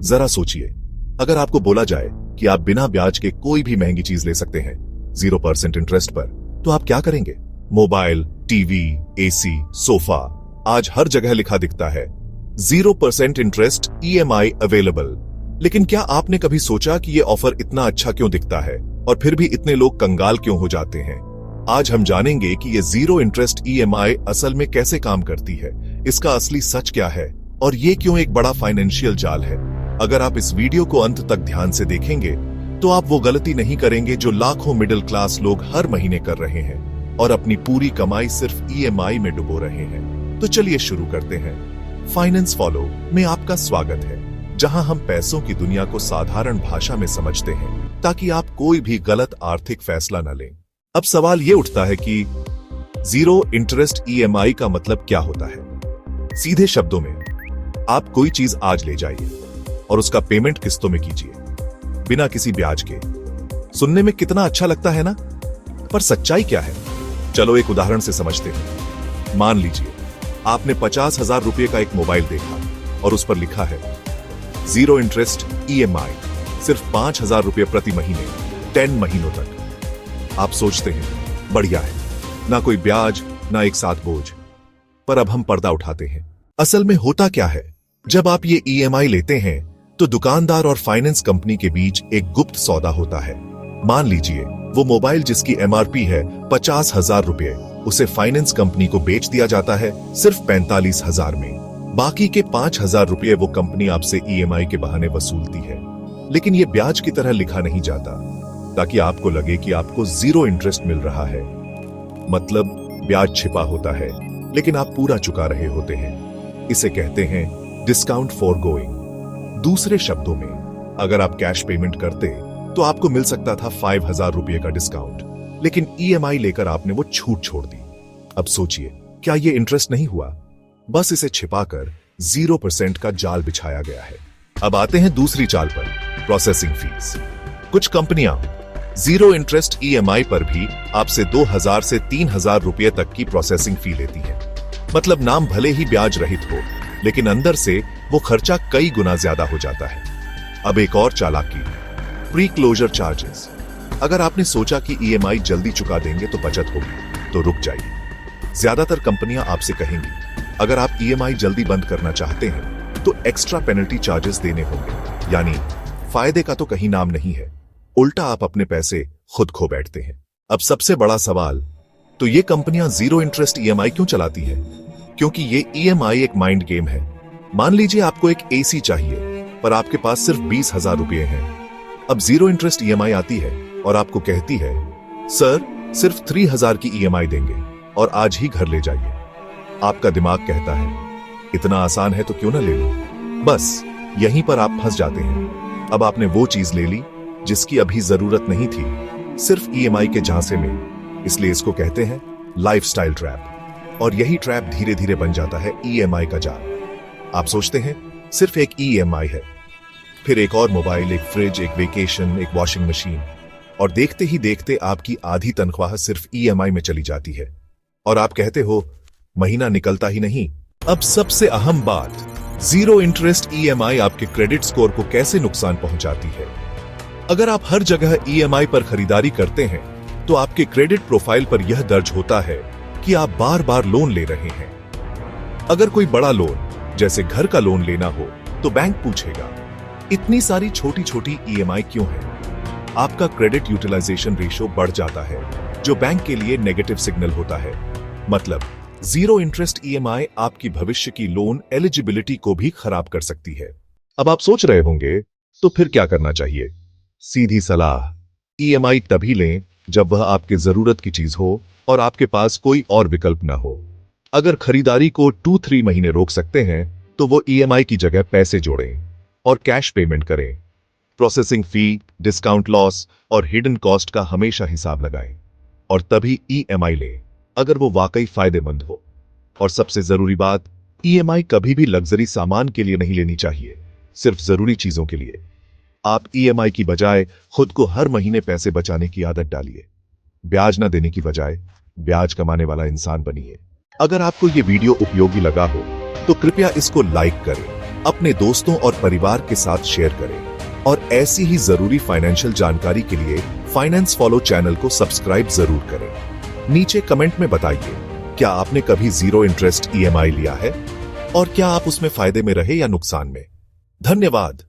जरा सोचिए, अगर आपको बोला जाए कि आप बिना ब्याज के कोई भी महंगी चीज ले सकते हैं 0% इंटरेस्ट पर, तो आप क्या करेंगे? मोबाइल, टीवी, एसी, सोफा, आज हर जगह लिखा दिखता है 0% इंटरेस्ट EMI अवेलेबल। लेकिन क्या आपने कभी सोचा कि यह ऑफर इतना अच्छा क्यों दिखता है और फिर भी इतने लोग कंगाल क्यों हो जाते हैं? आज हम जानेंगे कि ये 0 इंटरेस्ट EMI असल में कैसे काम करती है, इसका असली सच क्या है और ये क्यों एक बड़ा फाइनेंशियल जाल है। अगर आप इस वीडियो को अंत तक ध्यान से देखेंगे तो आप वो गलती नहीं करेंगे जो लाखों मिडिल क्लास लोग हर महीने कर रहे हैं और अपनी पूरी कमाई सिर्फ EMI में डुबो रहे हैं। तो चलिए शुरू करते हैं। फाइनेंस फॉलो में आपका स्वागत है, जहां हम पैसों की दुनिया को साधारण भाषा में समझते हैं ताकि आप कोई भी गलत आर्थिक फैसला न लें। अब सवाल ये उठता है कि 0 इंटरेस्ट EMI का मतलब क्या होता है? सीधे शब्दों में, आप कोई चीज आज ले जाइए और उसका पेमेंट किस्तों में कीजिए, बिना किसी ब्याज के। सुनने में कितना अच्छा लगता है ना? पर सच्चाई क्या है? चलो एक उदाहरण से समझते हैं। मान लीजिए आपने 50,000 रुपये का एक मोबाइल देखा और उस पर लिखा है 0 इंटरेस्ट EMI, सिर्फ 5,000 रुपये प्रति महीने, 10 महीनों तक। आप सोचते हैं बढ़िया है, ना कोई ब्याज ना एक साथ बोझ। पर अब हम पर्दा उठाते हैं। असल में होता क्या है? जब आप ये EMI लेते हैं तो दुकानदार और फाइनेंस कंपनी के बीच एक गुप्त सौदा होता है। मान लीजिए वो मोबाइल जिसकी MRP है 50,000 रुपये, उसे फाइनेंस कंपनी को बेच दिया जाता है सिर्फ 45,000 में। बाकी के 5,000 रुपये वो कंपनी आपसे EMI के बहाने वसूलती है। लेकिन ये ब्याज की तरह लिखा नहीं जाता ताकि आपको लगे कि आपको 0 इंटरेस्ट मिल रहा है। मतलब ब्याज छिपा होता है लेकिन आप पूरा चुका रहे होते हैं। इसे कहते हैं डिस्काउंट फॉर गोइंग। दूसरे शब्दों में, अगर आप कैश पेमेंट करते तो आपको मिल सकता था 5,000 रुपये का डिस्काउंट, लेकिन EMI लेकर आपने वो छूट छोड़ दी। अब सोचिए, क्या ये इंटरेस्ट नहीं हुआ? बस इसे छिपाकर 0% का जाल बिछाया गया है। अब आते हैं दूसरी चाल पर, प्रोसेसिंग फीस। कुछ कंपनियां 0 इंटरेस्ट EMI पर भी आपसे 2,000 से 3,000 रुपये तक की प्रोसेसिंग फी लेती है। मतलब नाम भले ही ब्याज रहित हो, लेकिन अंदर से वो खर्चा कई गुना ज्यादा हो जाता है। अब एक और चालाकी, प्री क्लोजर चार्जेस। अगर आपने सोचा कि EMI जल्दी चुका देंगे तो बचत होगी, तो रुक जाइए। ज्यादातर कंपनियां आपसे कहेंगी अगर आप EMI जल्दी बंद करना चाहते हैं तो एक्स्ट्रा पेनल्टी चार्जेस देने होंगे। यानी फायदे का तो कहीं नाम नहीं है, उल्टा आप अपने पैसे खुद खो बैठते हैं। अब सबसे बड़ा सवाल, तो ये कंपनियां 0 इंटरेस्ट EMI क्यों चलाती है? क्योंकि ये EMI एक माइंड गेम है। मान लीजिए आपको एक AC चाहिए पर आपके पास सिर्फ 20,000 रुपये हैं। अब 0 इंटरेस्ट EMI आती है और आपको कहती है सर सिर्फ 3,000 की EMI देंगे और आज ही घर ले जाइए। आपका दिमाग कहता है इतना आसान है तो क्यों ना ले लो। बस यहीं पर आप फंस जाते हैं। अब आपने वो चीज ले ली जिसकी अभी जरूरत नहीं थी, सिर्फ EMI के झांसे में। इसलिए इसको कहते हैं लाइफस्टाइल ट्रैप। और यही ट्रैप धीरे धीरे बन जाता है EMI का जाल। आप सोचते हैं सिर्फ एक EMI है, फिर एक और मोबाइल, एक फ्रिज, एक वेकेशन, एक वॉशिंग मशीन, और देखते ही देखते आपकी आधी तनख्वाह सिर्फ EMI में चली जाती है। और आप कहते हो महीना निकलता ही नहीं। अब सबसे अहम बात, 0 इंटरेस्ट EMI आपके क्रेडिट स्कोर को कैसे नुकसान पहुंचाती है। अगर आप हर जगह EMI पर खरीदारी करते हैं तो आपके क्रेडिट प्रोफाइल पर यह दर्ज होता है कि आप बार बार लोन ले रहे हैं। अगर कोई बड़ा लोन जैसे घर का लोन लेना हो तो बैंक पूछेगा इतनी सारी छोटी छोटी EMI क्यों है। आपका क्रेडिट यूटिलाइजेशन रेशियो बढ़ जाता है, जो बैंक के लिए नेगेटिव सिग्नल होता है। मतलब 0 इंटरेस्ट EMI आपकी भविष्य की लोन एलिजिबिलिटी को भी खराब कर सकती है। अब आप सोच रहे होंगे तो फिर क्या करना चाहिए? सीधी सलाह, EMI तभी लें जब वह आपके जरूरत की चीज हो और आपके पास कोई और विकल्प ना हो। अगर खरीदारी को 2-3 महीने रोक सकते हैं तो वो EMI की जगह पैसे जोड़ें और कैश पेमेंट करें। प्रोसेसिंग फी, डिस्काउंट लॉस और हिडन कॉस्ट का हमेशा हिसाब लगाएं और तभी EMI लें अगर वो वाकई फायदेमंद हो। और सबसे जरूरी बात, EMI कभी भी लग्जरी सामान के लिए नहीं लेनी चाहिए, सिर्फ जरूरी चीजों के लिए। आप EMI की बजाय खुद को हर महीने पैसे बचाने की आदत डालिए। ब्याज न देने की बजाय ब्याज कमाने वाला इंसान बनिए। अगर आपको ये वीडियो उपयोगी लगा हो तो कृपया इसको लाइक करें, अपने दोस्तों और परिवार के साथ शेयर करें और ऐसी ही जरूरी फाइनेंशियल जानकारी के लिए फाइनेंस फॉलो चैनल को सब्सक्राइब जरूर करें। नीचे कमेंट में बताइए, क्या आपने कभी जीरो इंटरेस्ट ईएमआई लिया है और क्या आप उसमें फायदे में रहे या नुकसान में। धन्यवाद।